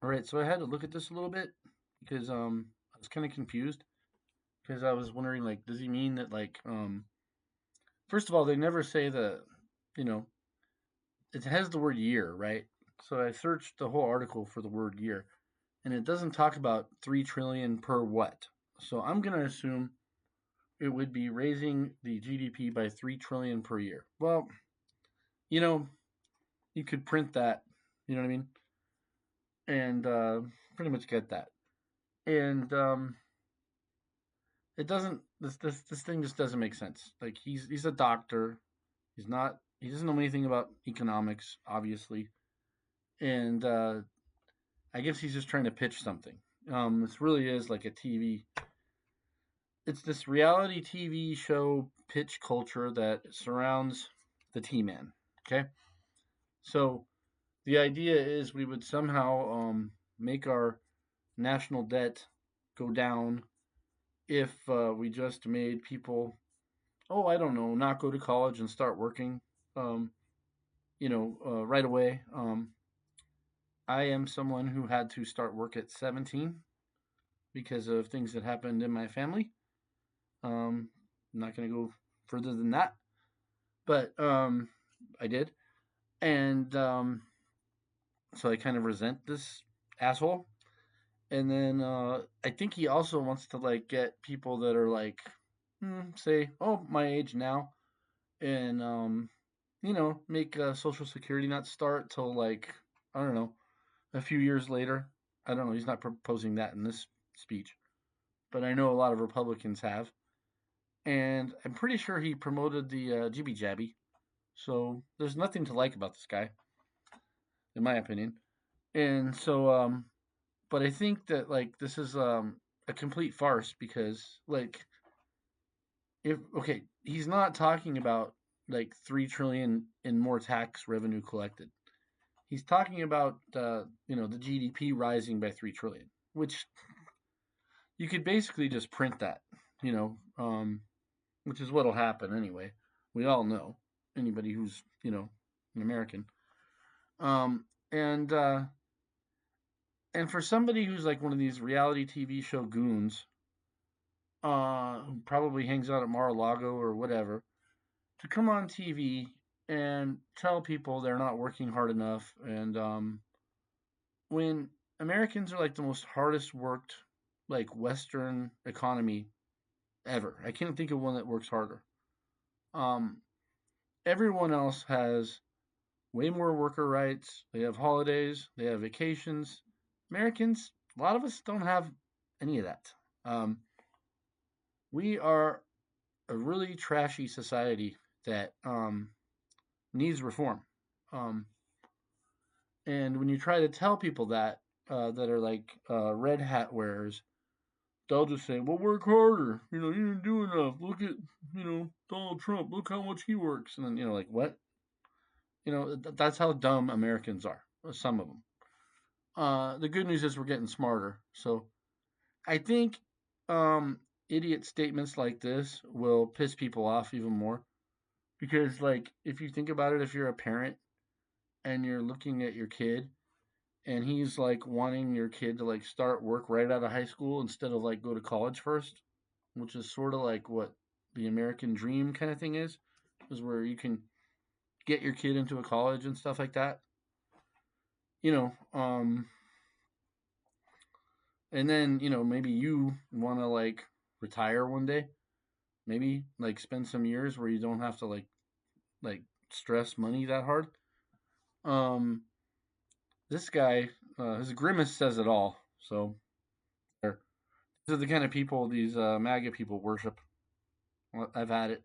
All right, so I had to look at this a little bit because I was kind of confused because I was wondering like does he mean that first of all they never say you know it has the word year, right? So I searched the whole article for the word year and it doesn't talk about 3 trillion per what. So I'm going to assume it would be raising the GDP by 3 trillion per year. Well, you know, you could print that, you know what I mean? And pretty much get that. And it doesn't this thing just doesn't make sense. Like he's a doctor. He doesn't know anything about economics, obviously. And I guess he's just trying to pitch something. This really is like a TV. It's this reality TV show pitch culture that surrounds the T Man. Okay, so the idea is we would somehow make our national debt go down if we just made people, oh, I don't know, not go to college and start working, um, right away. I am someone who had to start work at 17 because of things that happened in my family. I'm not going to go further than that, but I did. And so I kind of resent this asshole. And then I think he also wants to like get people that are like, say, oh, my age now, and make Social Security not start till like I don't know a few years later. I don't know. He's not proposing that in this speech, but I know a lot of Republicans have, and I'm pretty sure he promoted the jibby jabby. So there's nothing to like about this guy, in my opinion. And so, but I think that like this is a complete farce because like if okay, he's not talking about like 3 trillion in more tax revenue collected. He's talking about the GDP rising by 3 trillion, which you could basically just print that, you know, which is what'll happen anyway. We all know anybody who's an American, um, and uh, and for somebody who's like one of these reality TV show goons, who probably hangs out at Mar-a-Lago or whatever, to come on TV and tell people they're not working hard enough, and when Americans are like the most hardest worked like Western economy ever. I can't think of one that works harder. Um, Everyone else has way more worker rights. They have holidays. They have vacations. Americans, a lot of us don't have any of that. Um, we are a really trashy society that needs reform. Um, and when you try to tell people that are like red hat wearers, they'll just say, "Well, work harder. You didn't do enough. Look at Donald Trump. Look how much he works." And then like what? That's how dumb Americans are. Some of them. The good news is we're getting smarter. So I think um, idiot statements like this will piss people off even more because, like, if you think about it, if you're a parent and you're looking at your kid and he's like wanting your kid to like start work right out of high school instead of like go to college first, which is sort of like what the American dream kind of thing is where you can get your kid into a college and stuff like that. You know, and then maybe you want to like retire one day, maybe like spend some years where you don't have to like stress money that hard. Um, this guy, his grimace says it all. So these are the kind of people these MAGA people worship. I've had it.